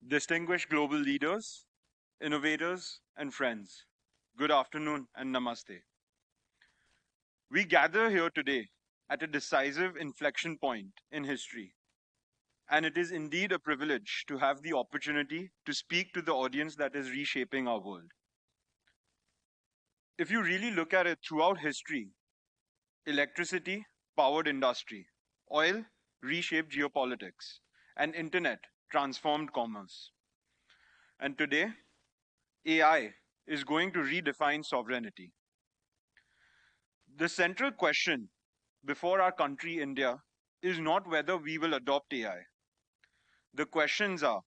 Distinguished global leaders, innovators, and friends, good afternoon and namaste. We gather here today at a decisive inflection point in history, and it is indeed a privilege to have the opportunity to speak to the audience that is reshaping our world. If you really look at it throughout history, electricity powered industry, oil reshaped geopolitics, and internet transformed commerce. And today, AI is going to redefine sovereignty. The central question before our country, India, is not whether we will adopt AI. The questions are,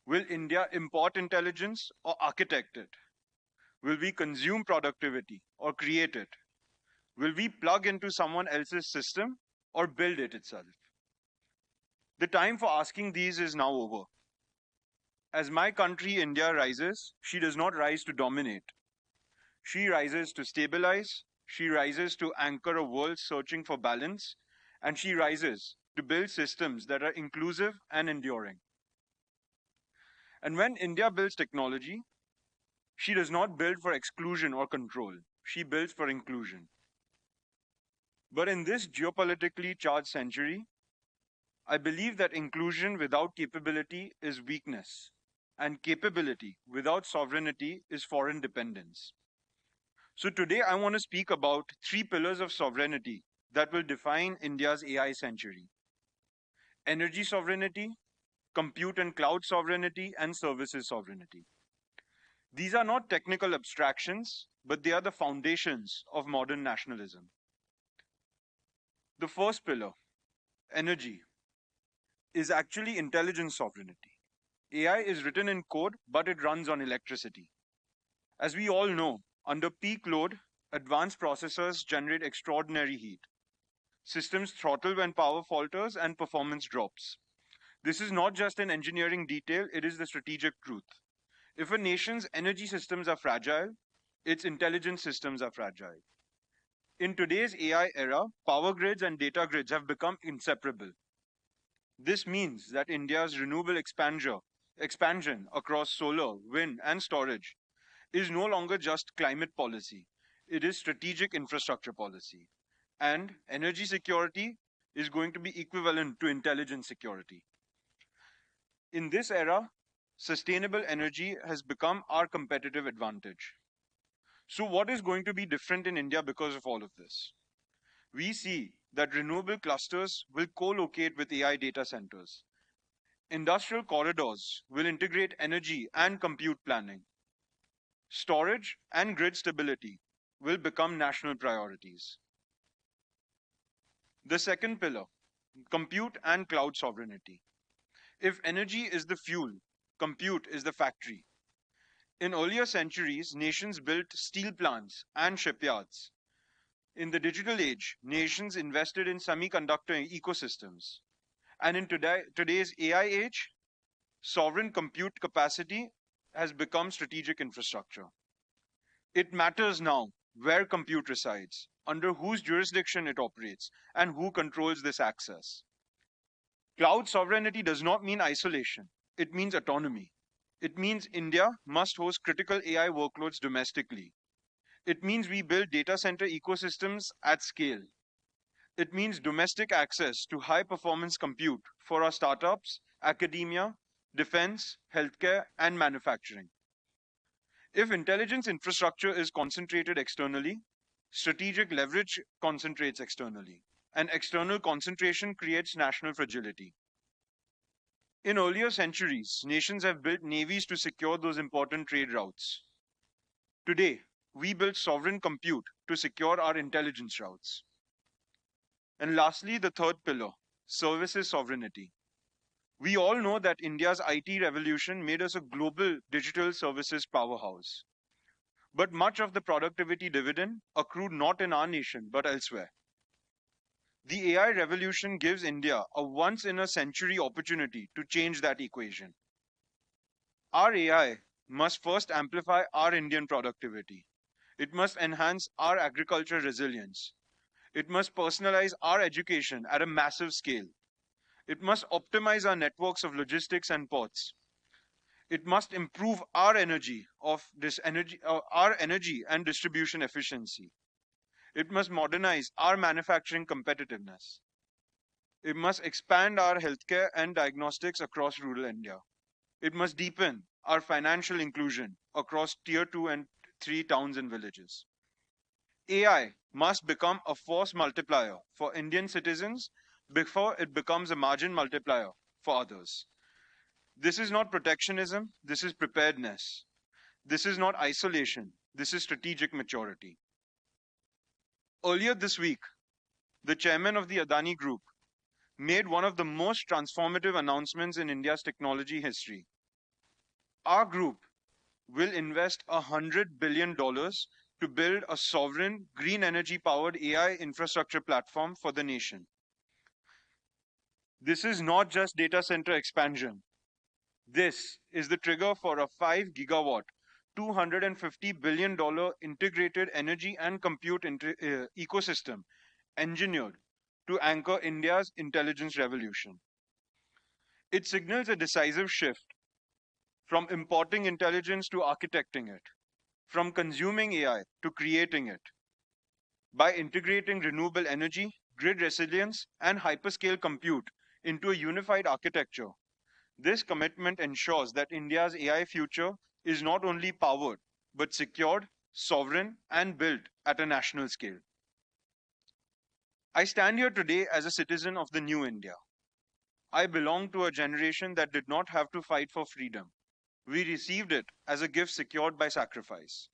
will India import intelligence or architect it? Will we consume productivity or create it? Will we plug into someone else's system or build it itself? The time for asking these is now over. As my country, India, rises, she does not rise to dominate. She rises to stabilize, she rises to anchor a world searching for balance, and she rises to build systems that are inclusive and enduring. And when India builds technology, she does not build for exclusion or control, she builds for inclusion. But in this geopolitically charged century, I believe that inclusion without capability is weakness, and capability without sovereignty is foreign dependence. So today I want to speak about three pillars of sovereignty that will define India's AI century: energy sovereignty, compute and cloud sovereignty, and services sovereignty. These are not technical abstractions, but they are the foundations of modern nationalism. The first pillar, energy, is actually intelligence sovereignty. AI is written in code, but it runs on electricity. As we all know, under peak load, advanced processors generate extraordinary heat. Systems throttle when power falters and performance drops. This is not just an engineering detail, it is the strategic truth. If a nation's energy systems are fragile, its intelligence systems are fragile. In today's AI era, power grids and data grids have become inseparable. This means that India's renewable expansion across solar, wind, and storage is no longer just climate policy, it is strategic infrastructure policy. And energy security is going to be equivalent to intelligence security. In this era, sustainable energy has become our competitive advantage. So, what is going to be different in India because of all of this? We see that renewable clusters will co locate with AI data centers. Industrial corridors will integrate energy and compute planning. Storage and grid stability will become national priorities. The second pillar, compute and cloud sovereignty. If energy is the fuel, compute is the factory. In earlier centuries, nations built steel plants and shipyards. In the digital age, nations invested in semiconductor ecosystems. And in today's AI age, sovereign compute capacity has become strategic infrastructure. It matters now where compute resides, under whose jurisdiction it operates, and who controls this access. Cloud sovereignty does not mean isolation, it means autonomy. It means India must host critical AI workloads domestically. It means we build data center ecosystems at scale. It means domestic access to high performance compute for our startups, academia, defense, healthcare, and manufacturing. If intelligence infrastructure is concentrated externally, strategic leverage concentrates externally, and external concentration creates national fragility. In earlier centuries, nations have built navies to secure those important trade routes. Today, we build sovereign compute to secure our intelligence routes. And lastly, the third pillar, services sovereignty. We all know that India's IT revolution made us a global digital services powerhouse. But much of the productivity dividend accrued not in our nation but elsewhere. The AI revolution gives India a once in a century opportunity to change that equation. Our AI must first amplify our Indian productivity. It must enhance our agriculture resilience. It must personalize our education at a massive scale. It must optimize our networks of logistics and ports. It must improve our energy and distribution efficiency. It must modernize our manufacturing competitiveness. It must expand our healthcare and diagnostics across rural India. It must deepen our financial inclusion across tier 2 and 3 towns and villages. AI must become a force multiplier for Indian citizens before it becomes a margin multiplier for others. This is not protectionism, this is preparedness. This is not isolation, this is strategic maturity. Earlier this week, the chairman of the Adani Group made one of the most transformative announcements in India's technology history. Our group will invest $100 billion to build a sovereign, green energy-powered AI infrastructure platform for the nation. This is not just data center expansion. This is the trigger for a 5 gigawatt, $250 billion integrated energy and compute ecosystem engineered to anchor India's intelligence revolution. It signals a decisive shift from importing intelligence to architecting it, from consuming AI to creating it. By integrating renewable energy, grid resilience, and hyperscale compute into a unified architecture, this commitment ensures that India's AI future is not only powered, but secured, sovereign, and built at a national scale. I stand here today as a citizen of the new India. I belong to a generation that did not have to fight for freedom. We received it as a gift secured by sacrifice.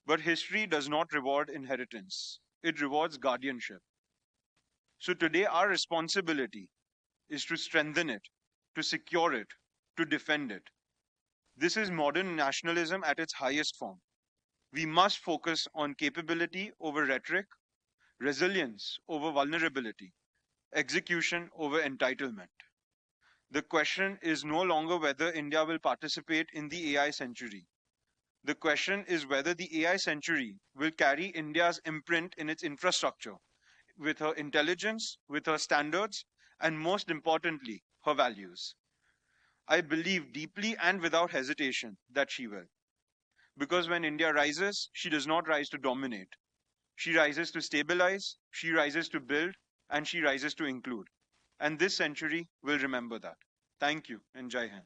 But history does not reward inheritance. It rewards guardianship. So today our responsibility is to strengthen it, to secure it, to defend it. This is modern nationalism at its highest form. We must focus on capability over rhetoric, resilience over vulnerability, execution over entitlement. The question is no longer whether India will participate in the AI century. The question is whether the AI century will carry India's imprint in its infrastructure, with her intelligence, with her standards, and most importantly, her values. I believe deeply and without hesitation that she will. Because when India rises, she does not rise to dominate. She rises to stabilize, she rises to build, and she rises to include. And this century will remember that. Thank you, and Jai Hind.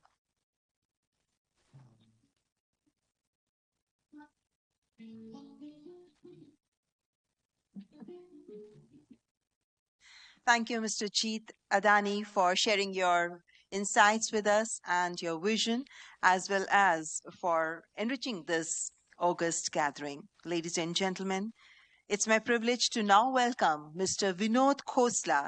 Thank you, Mr. Jeet Adani, for sharing your insights with us and your vision, as well as for enriching this August gathering. Ladies and gentlemen, it's my privilege to now welcome Mr. Vinod Khosla,